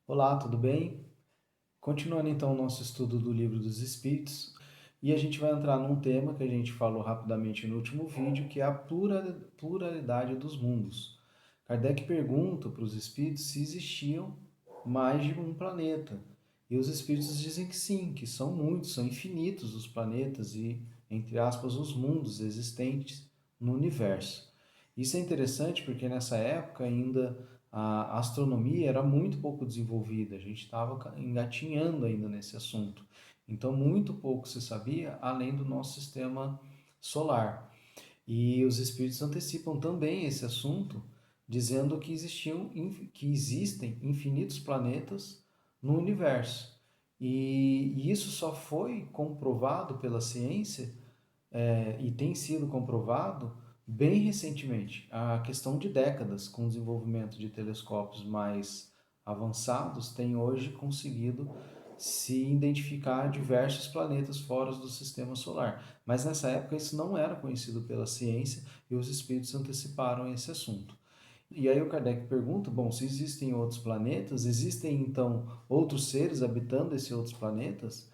Olá, tudo bem? Continuando então o nosso estudo do Livro dos Espíritos, e a gente vai entrar num tema que a gente falou rapidamente no último vídeo, que é a pluralidade dos mundos. Kardec pergunta para os espíritos se existiam mais de um planeta. E os espíritos dizem que sim, que são muitos, são infinitos os planetas e, entre aspas, os mundos existentes no universo. Isso é interessante porque nessa época ainda a astronomia era muito pouco desenvolvida, a gente estava engatinhando ainda nesse assunto. Então, muito pouco se sabia além do nosso sistema solar. E os espíritos antecipam também esse assunto, dizendo que existem infinitos planetas no universo. E isso só foi comprovado pela ciência e tem sido comprovado bem recentemente, a questão de décadas, com o desenvolvimento de telescópios mais avançados, tem hoje conseguido se identificar diversos planetas fora do sistema solar. Mas nessa época isso não era conhecido pela ciência e os espíritos anteciparam esse assunto. E aí o Kardec pergunta, bom, se existem outros planetas, existem então outros seres habitando esses outros planetas?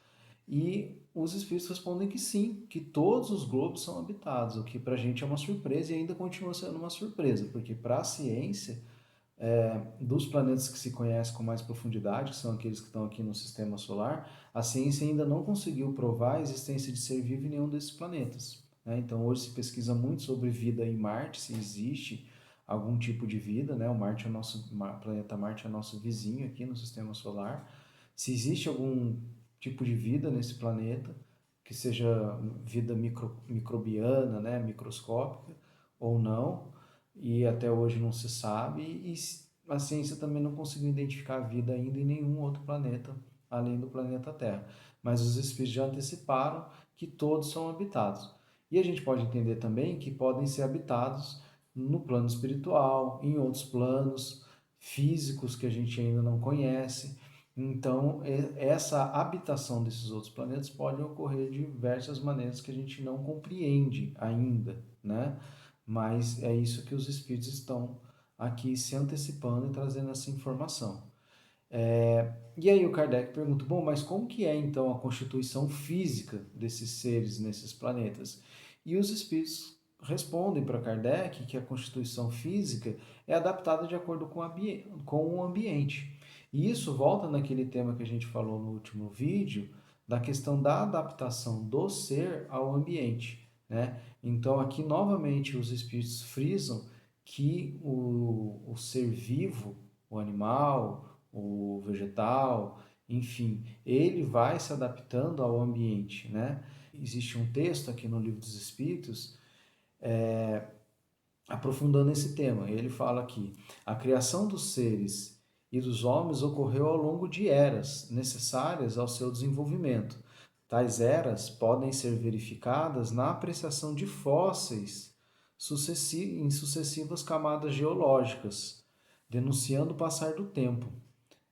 E os espíritos respondem que sim, que todos os globos são habitados, o que para a gente é uma surpresa e ainda continua sendo uma surpresa, porque para a ciência, dos planetas que se conhece com mais profundidade, que são aqueles que estão aqui no sistema solar, a ciência ainda não conseguiu provar a existência de ser vivo em nenhum desses planetas. Né? Então hoje se pesquisa muito sobre vida em Marte, se existe algum tipo de vida, né? O planeta Marte é nosso vizinho aqui no sistema solar. Se existe algum tipo de vida nesse planeta, que seja vida microbiana, né, microscópica ou não, e até hoje não se sabe, e a ciência também não conseguiu identificar vida ainda em nenhum outro planeta, além do planeta Terra. Mas os espíritos já anteciparam que todos são habitados. E a gente pode entender também que podem ser habitados no plano espiritual, em outros planos físicos que a gente ainda não conhece. Então, essa habitação desses outros planetas pode ocorrer de diversas maneiras que a gente não compreende ainda, né? Mas é isso que os espíritos estão aqui se antecipando e trazendo essa informação. E aí o Kardec pergunta, bom, mas como que é então a constituição física desses seres nesses planetas? E os espíritos respondem para Kardec que a constituição física é adaptada de acordo com o ambiente. E isso volta naquele tema que a gente falou no último vídeo, da questão da adaptação do ser ao ambiente, né? Então aqui novamente os espíritos frisam que o ser vivo, o animal, o vegetal, enfim, ele vai se adaptando ao ambiente, né? Existe um texto aqui no Livro dos Espíritos aprofundando esse tema. Ele fala aqui: a criação dos seres e dos homens ocorreu ao longo de eras necessárias ao seu desenvolvimento. Tais eras podem ser verificadas na apreciação de fósseis em sucessivas camadas geológicas, denunciando o passar do tempo.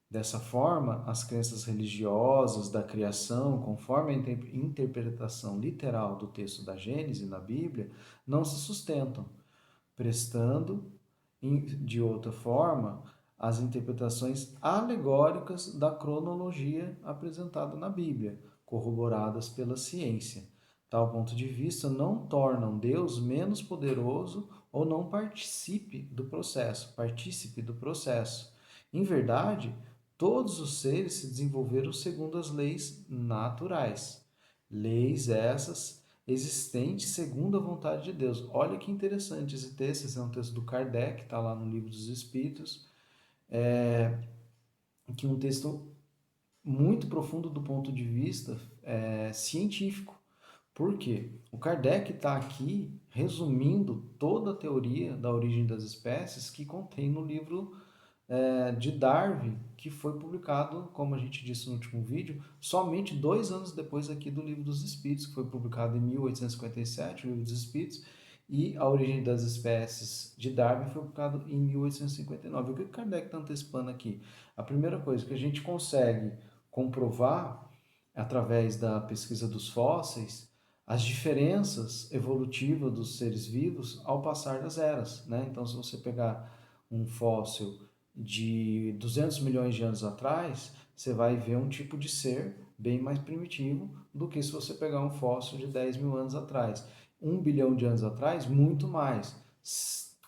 Dessa forma, as crenças religiosas da criação, conforme a interpretação literal do texto da Gênese na Bíblia, não se sustentam, prestando, de outra forma, as interpretações alegóricas da cronologia apresentada na Bíblia, corroboradas pela ciência. Tal ponto de vista não tornam Deus menos poderoso ou não partícipe do processo. Em verdade, todos os seres se desenvolveram segundo as leis naturais. Leis essas existentes segundo a vontade de Deus. Olha que interessante esse texto. Esse é um texto do Kardec, está lá no Livro dos Espíritos, que é um texto muito profundo do ponto de vista científico. Por quê? O Kardec está aqui resumindo toda a teoria da origem das espécies que contém no livro de Darwin, que foi publicado, como a gente disse no último vídeo, somente 2 anos depois aqui do Livro dos Espíritos, que foi publicado em 1857, o Livro dos Espíritos, e A Origem das Espécies de Darwin foi publicado em 1859. O que o Kardec está antecipando aqui? A primeira coisa que a gente consegue comprovar através da pesquisa dos fósseis as diferenças evolutivas dos seres vivos ao passar das eras, né? Então, se você pegar um fóssil de 200 milhões de anos atrás, você vai ver um tipo de ser bem mais primitivo do que se você pegar um fóssil de 10 mil anos atrás. 1 bilhão de anos atrás, muito mais.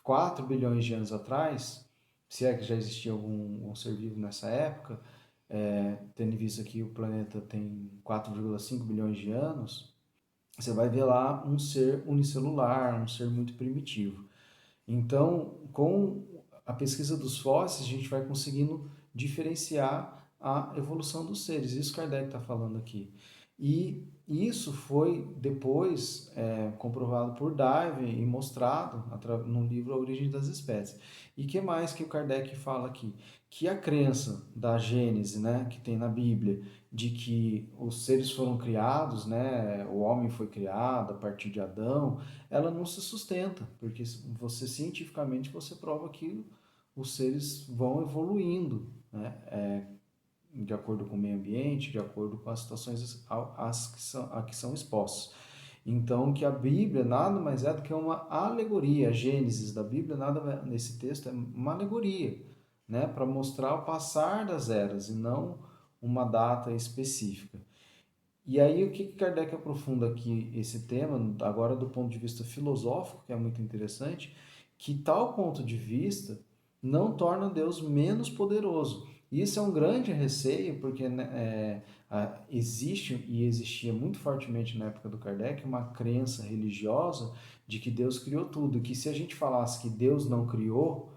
4 bilhões de anos atrás, se é que já existia algum ser vivo nessa época, tendo em vista que o planeta tem 4,5 bilhões de anos, você vai ver lá um ser unicelular, um ser muito primitivo. Então, com a pesquisa dos fósseis, a gente vai conseguindo diferenciar a evolução dos seres. Isso Kardec está falando aqui. E isso foi depois comprovado por Darwin e mostrado no livro A Origem das Espécies. E que mais que o Kardec fala aqui? Que a crença da Gênese, né, que tem na Bíblia, de que os seres foram criados, né, o homem foi criado a partir de Adão, ela não se sustenta, porque você cientificamente você prova que os seres vão evoluindo, né, de acordo com o meio ambiente, de acordo com as situações a que são expostos. Então, que a Bíblia nada mais é do que uma alegoria. A Gênesis da Bíblia, nesse texto, é uma alegoria, né, para mostrar o passar das eras e não uma data específica. E aí, o que Kardec aprofunda aqui esse tema, agora do ponto de vista filosófico, que é muito interessante, que tal ponto de vista não torna Deus menos poderoso. E isso é um grande receio, porque né, existe e existia muito fortemente na época do Kardec uma crença religiosa de que Deus criou tudo, que se a gente falasse que Deus não criou,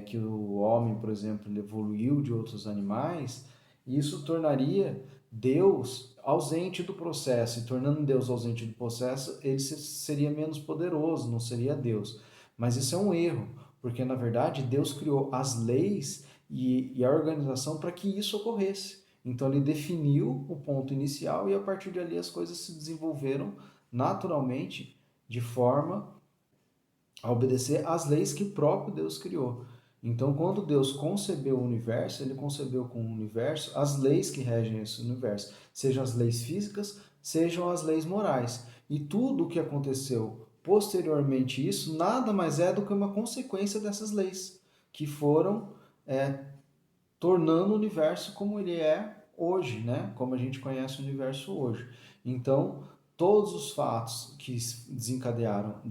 que o homem, por exemplo, evoluiu de outros animais, isso tornaria Deus ausente do processo, e tornando Deus ausente do processo, ele seria menos poderoso, não seria Deus. Mas isso é um erro, porque na verdade Deus criou as leis e a organização para que isso ocorresse. Então ele definiu o ponto inicial e a partir dali as coisas se desenvolveram naturalmente de forma a obedecer às leis que o próprio Deus criou. Então, quando Deus concebeu o universo, ele concebeu com o universo as leis que regem esse universo, sejam as leis físicas, sejam as leis morais. E tudo o que aconteceu posteriormente isso nada mais é do que uma consequência dessas leis, que foram tornando o universo como ele é hoje, né? Como a gente conhece o universo hoje. Então, todos os fatos que se desencadearam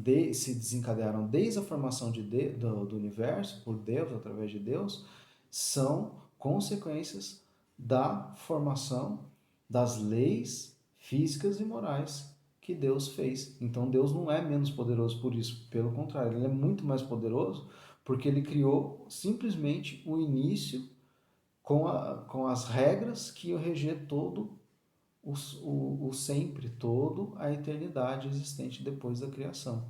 desde a formação do universo, por Deus, através de Deus, são consequências da formação das leis físicas e morais que Deus fez. Então, Deus não é menos poderoso por isso, pelo contrário, ele é muito mais poderoso porque ele criou simplesmente o início com as regras que iam reger todo o sempre, todo a eternidade existente depois da criação.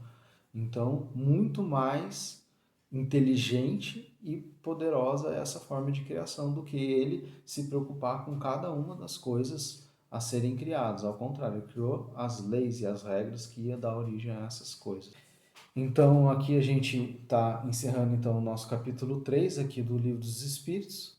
Então, muito mais inteligente e poderosa é essa forma de criação do que ele se preocupar com cada uma das coisas a serem criadas. Ao contrário, ele criou as leis e as regras que iam dar origem a essas coisas. Então, aqui a gente está encerrando então o nosso capítulo 3 aqui do Livro dos Espíritos.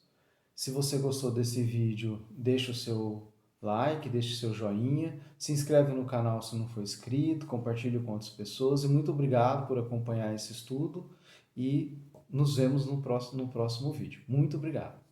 Se você gostou desse vídeo, deixa o seu like, deixa o seu joinha, se inscreve no canal se não for inscrito, compartilhe com outras pessoas e muito obrigado por acompanhar esse estudo e nos vemos no próximo vídeo. Muito obrigado!